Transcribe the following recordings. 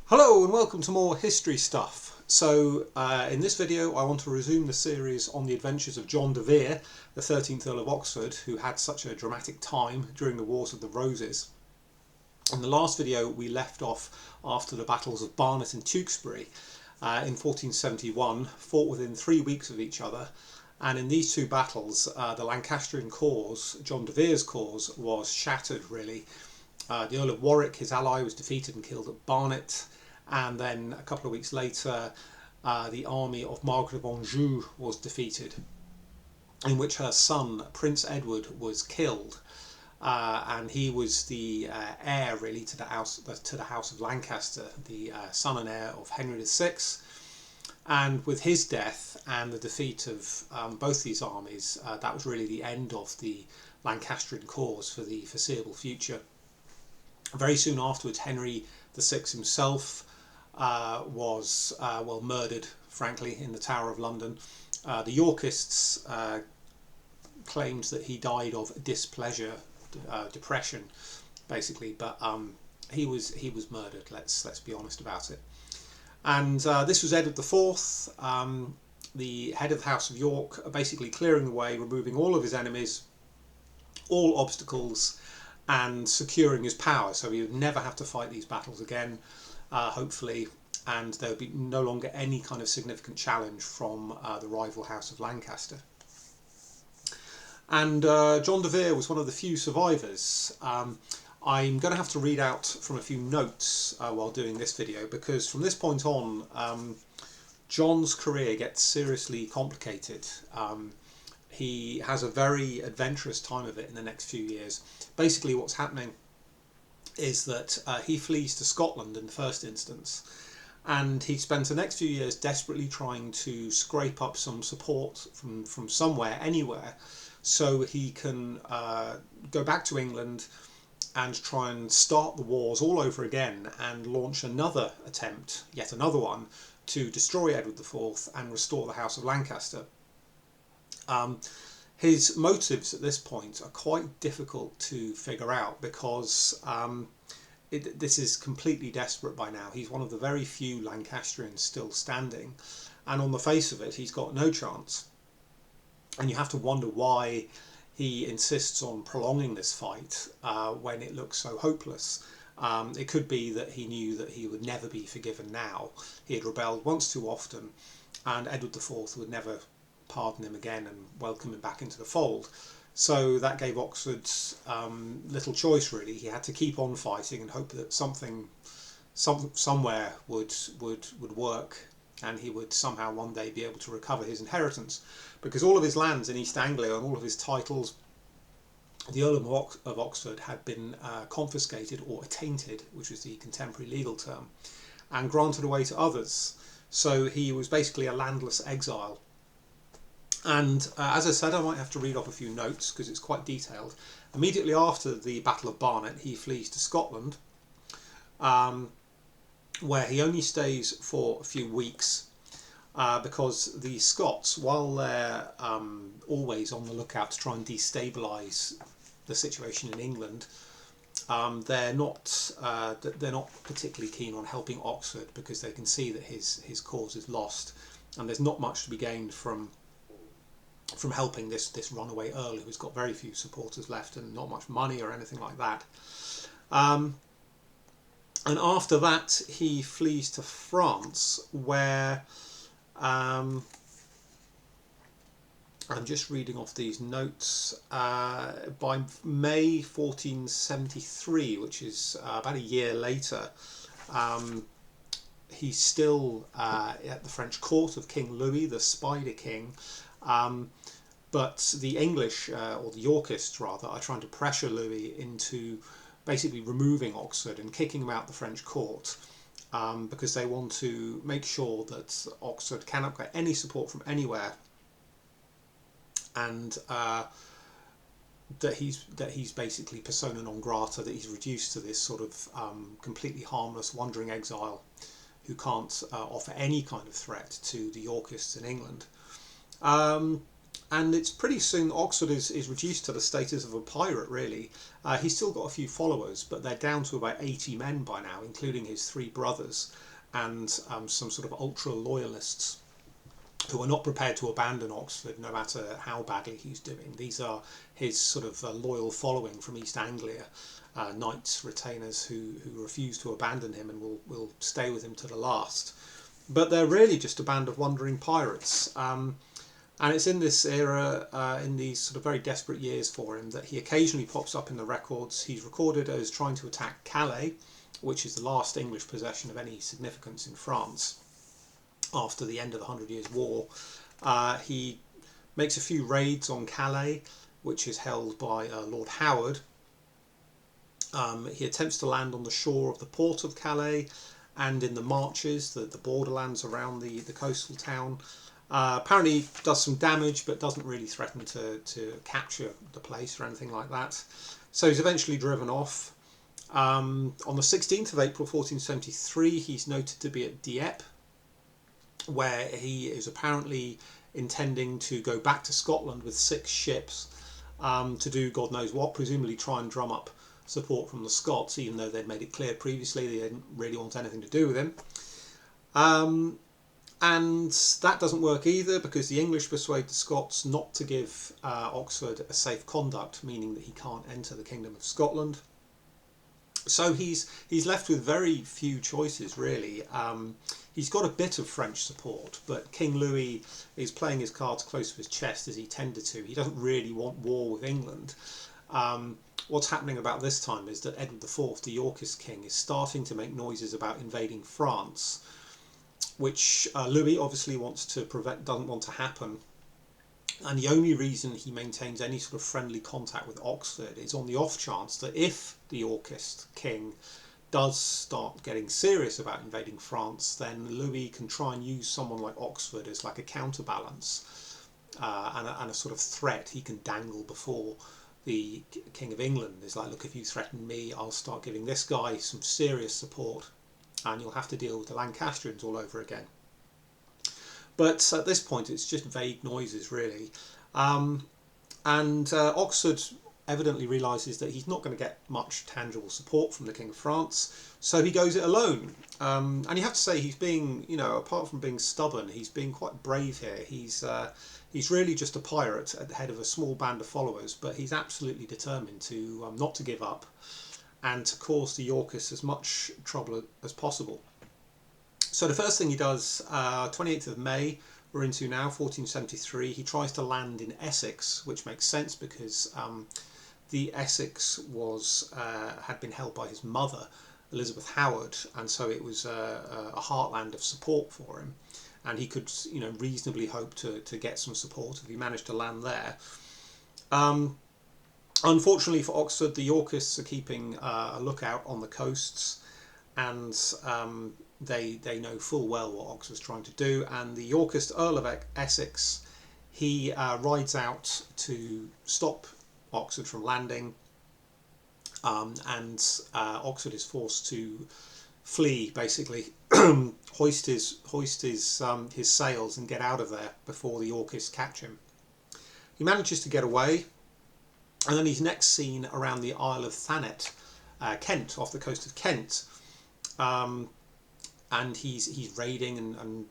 Hello and welcome to more history stuff. So in this video I want to resume the series on the adventures of John de Vere, the 13th Earl of Oxford, who had such a dramatic time during the Wars of the Roses. In the last video we left off after the battles of Barnet and Tewkesbury in 1471, fought within 3 weeks of each other, and in these two battles the Lancastrian cause, John de Vere's cause, was shattered really. The Earl of Warwick, his ally, was defeated and killed at Barnet, and then a couple of weeks later the army of Margaret of Anjou was defeated, in which her son Prince Edward was killed, and he was the heir really to the house of Lancaster, the son and heir of Henry VI. And with his death and the defeat of both these armies, that was really the end of the Lancastrian cause for the foreseeable future. Very soon afterwards, Henry VI himself was murdered, frankly, in the Tower of London. The Yorkists claimed that he died of displeasure, depression, basically, but he was murdered. Let's be honest about it. And this was Edward IV, the head of the House of York, basically clearing the way, removing all of his enemies, all obstacles, and securing his power, so he would never have to fight these battles again, hopefully, and there would be no longer any kind of significant challenge from the rival House of Lancaster. And John de Vere was one of the few survivors. I'm going to have to read out from a few notes while doing this video, because from this point on John's career gets seriously complicated. He has a very adventurous time of it in the next few years. Basically what's happening is that he flees to Scotland in the first instance, and he spends the next few years desperately trying to scrape up some support from somewhere, anywhere, so he can go back to England and try and start the wars all over again and launch another attempt, yet another one, to destroy Edward IV and restore the House of Lancaster. His motives at this point are quite difficult to figure out, because this is completely desperate by now. He's one of the very few Lancastrians still standing, and on the face of it he's got no chance. And you have to wonder why he insists on prolonging this fight when it looks so hopeless. It could be that he knew that he would never be forgiven now. He had rebelled once too often, and Edward IV would never pardon him again and welcome him back into the fold. So that gave Oxford little choice really. He had to keep on fighting and hope that something somewhere would work, and he would somehow one day be able to recover his inheritance, because all of his lands in East Anglia and all of his titles, the Earl of Oxford, had been confiscated or attainted, which was the contemporary legal term, and granted away to others. So he was basically a landless exile. And as I said, I might have to read off a few notes because it's quite detailed. Immediately after the Battle of Barnet, he flees to Scotland, where he only stays for a few weeks, because the Scots, while they're always on the lookout to try and destabilise the situation in England, they're not particularly keen on helping Oxford, because they can see that his cause is lost, and there's not much to be gained from helping this runaway earl who's got very few supporters left and not much money or anything like that. And after that he flees to France, where I'm just reading off these notes. By May 1473, which is about a year later, he's still at the French court of King Louis, the Spider King. But the English, or the Yorkists rather, are trying to pressure Louis into basically removing Oxford and kicking him out the French court, because they want to make sure that Oxford cannot get any support from anywhere, and that he's basically persona non grata, that he's reduced to this sort of completely harmless wandering exile who can't offer any kind of threat to the Yorkists in England. And it's pretty soon that Oxford is reduced to the status of a pirate, really. He's still got a few followers, but they're down to about 80 men by now, including his three brothers and some sort of ultra loyalists who are not prepared to abandon Oxford no matter how badly he's doing. These are his sort of loyal following from East Anglia, knights, retainers who refuse to abandon him and will stay with him to the last. But they're really just a band of wandering pirates. And it's in this era, in these sort of very desperate years for him, that he occasionally pops up in the records. He's recorded as trying to attack Calais, which is the last English possession of any significance in France after the end of the 100 Years' War. He makes a few raids on Calais, which is held by Lord Howard. He attempts to land on the shore of the port of Calais and in the marches, the borderlands around the coastal town. Apparently does some damage, but doesn't really threaten to capture the place or anything like that. So he's eventually driven off. On the 16th of April 1473, he's noted to be at Dieppe, where he is apparently intending to go back to Scotland with 6 ships to do God knows what, presumably try and drum up support from the Scots, even though they'd made it clear previously they didn't really want anything to do with him. And that doesn't work either, because the English persuade the Scots not to give Oxford a safe conduct, meaning that he can't enter the Kingdom of Scotland. So he's left with very few choices, really. He's got a bit of French support, but King Louis is playing his cards close to his chest, as he tended to. He doesn't really want war with England. What's happening about this time is that Edward IV, the Yorkist king, is starting to make noises about invading France, which Louis obviously wants to prevent, doesn't want to happen. And the only reason he maintains any sort of friendly contact with Oxford is on the off chance that if the Yorkist king does start getting serious about invading France, then Louis can try and use someone like Oxford as like a counterbalance and a sort of threat he can dangle before the King of England. Is like, look, if you threaten me, I'll start giving this guy some serious support, and you'll have to deal with the Lancastrians all over again. But at this point, it's just vague noises, really. Oxford evidently realises that he's not going to get much tangible support from the King of France, so he goes it alone. And you have to say, he's being, apart from being stubborn, he's being quite brave here. He's really just a pirate at the head of a small band of followers, but he's absolutely determined to not to give up and to cause the Yorkists as much trouble as possible. So the first thing he does, 28th of May, we're into now, 1473, he tries to land in Essex, which makes sense because the Essex had been held by his mother, Elizabeth Howard, and so it was a heartland of support for him, and he could reasonably hope to get some support if he managed to land there. Unfortunately for Oxford, the Yorkists are keeping a lookout on the coasts, and they know full well what Oxford's trying to do, and the Yorkist Earl of Essex, he rides out to stop Oxford from landing, and Oxford is forced to flee, basically, hoist his sails and get out of there before the Yorkists catch him. He manages to get away, and then he's next seen around the Isle of Thanet, Kent, off the coast of Kent. And he's raiding and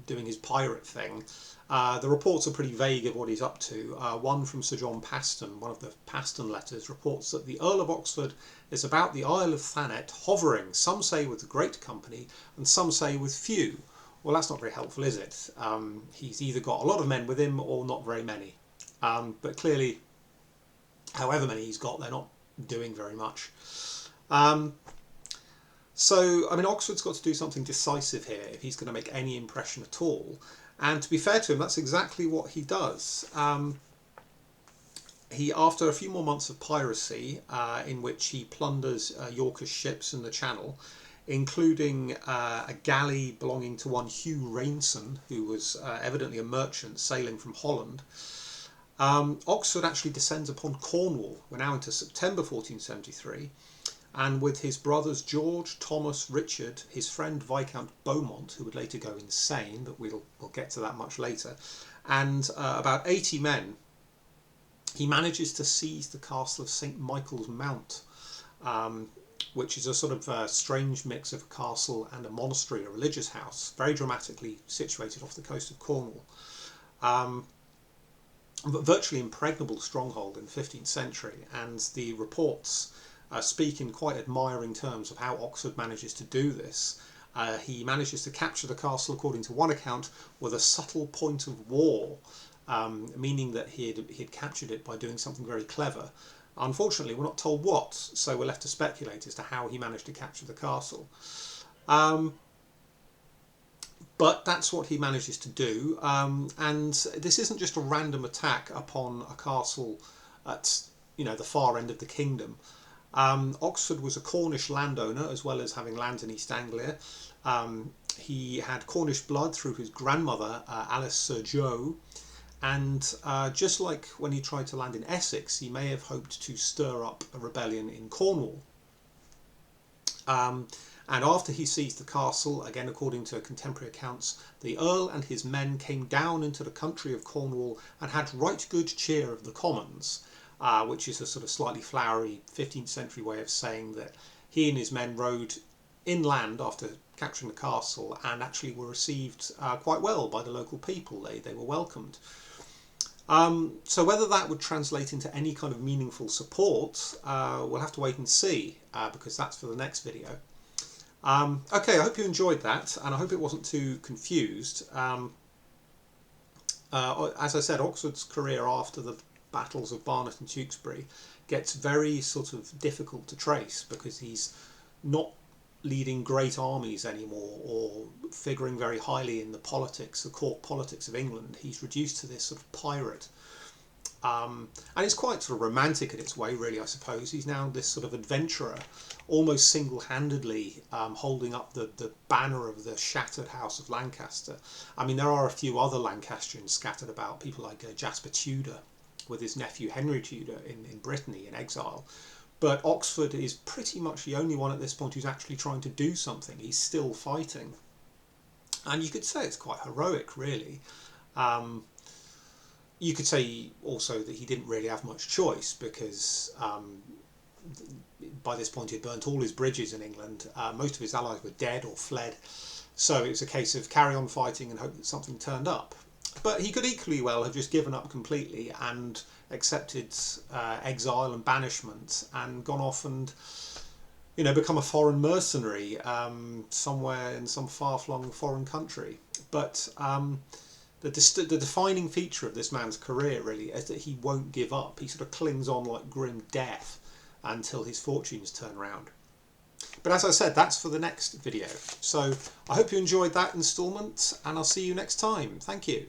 doing his pirate thing. The reports are pretty vague of what he's up to. One from Sir John Paston, one of the Paston letters, reports that the Earl of Oxford is about the Isle of Thanet, hovering, some say with great company, and some say with few. Well, that's not very helpful, is it? He's either got a lot of men with him or not very many. But clearly, however many he's got, they're not doing very much. So, Oxford's got to do something decisive here if he's going to make any impression at all. And to be fair to him, that's exactly what he does. After a few more months of piracy, in which he plunders Yorkish ships in the Channel, including a galley belonging to one Hugh Rainson, who was evidently a merchant sailing from Holland, Oxford actually descends upon Cornwall. We're now into September 1473. And with his brothers George, Thomas, Richard, his friend Viscount Beaumont, who would later go insane, but we'll get to that much later, and about 80 men, he manages to seize the castle of St Michael's Mount, which is a sort of strange mix of a castle and a monastery, a religious house, very dramatically situated off the coast of Cornwall. But virtually impregnable stronghold in the 15th century, and the reports speak in quite admiring terms of how Oxford manages to do this. He manages to capture the castle, according to one account, with a subtle point of war, meaning that he had captured it by doing something very clever. Unfortunately, we're not told what, so we're left to speculate as to how he managed to capture the castle. But that's what he manages to do, and this isn't just a random attack upon a castle at the far end of the kingdom. Oxford was a Cornish landowner as well as having lands in East Anglia. He had Cornish blood through his grandmother, Alice Sir Joe, and just like when he tried to land in Essex, he may have hoped to stir up a rebellion in Cornwall. And after he seized the castle, again according to contemporary accounts, the Earl and his men came down into the country of Cornwall and had right good cheer of the commons, which is a sort of slightly flowery 15th century way of saying that he and his men rode inland after capturing the castle and actually were received quite well by the local people. They were welcomed. So whether that would translate into any kind of meaningful support, we'll have to wait and see, because that's for the next video. Okay, I hope you enjoyed that, and I hope it wasn't too confused. As I said, Oxford's career after the battles of Barnet and Tewkesbury gets very sort of difficult to trace, because he's not leading great armies anymore or figuring very highly in the court politics of England. He's reduced to this sort of pirate. And it's quite sort of romantic in its way, really, I suppose. He's now this sort of adventurer, almost single-handedly holding up the banner of the shattered House of Lancaster. I mean, there are a few other Lancastrians scattered about, people like Jasper Tudor, with his nephew Henry Tudor in Brittany in exile. But Oxford is pretty much the only one at this point who's actually trying to do something. He's still fighting. And you could say it's quite heroic, really. You could say also that he didn't really have much choice, because by this point he had burnt all his bridges in England. Most of his allies were dead or fled. So it was a case of carry on fighting and hope that something turned up. But he could equally well have just given up completely and accepted exile and banishment and gone off and become a foreign mercenary somewhere in some far-flung foreign country. But the defining feature of this man's career really is that he won't give up. He sort of clings on like grim death until his fortunes turn round. But as I said, that's for the next video. So I hope you enjoyed that instalment, and I'll see you next time. Thank you.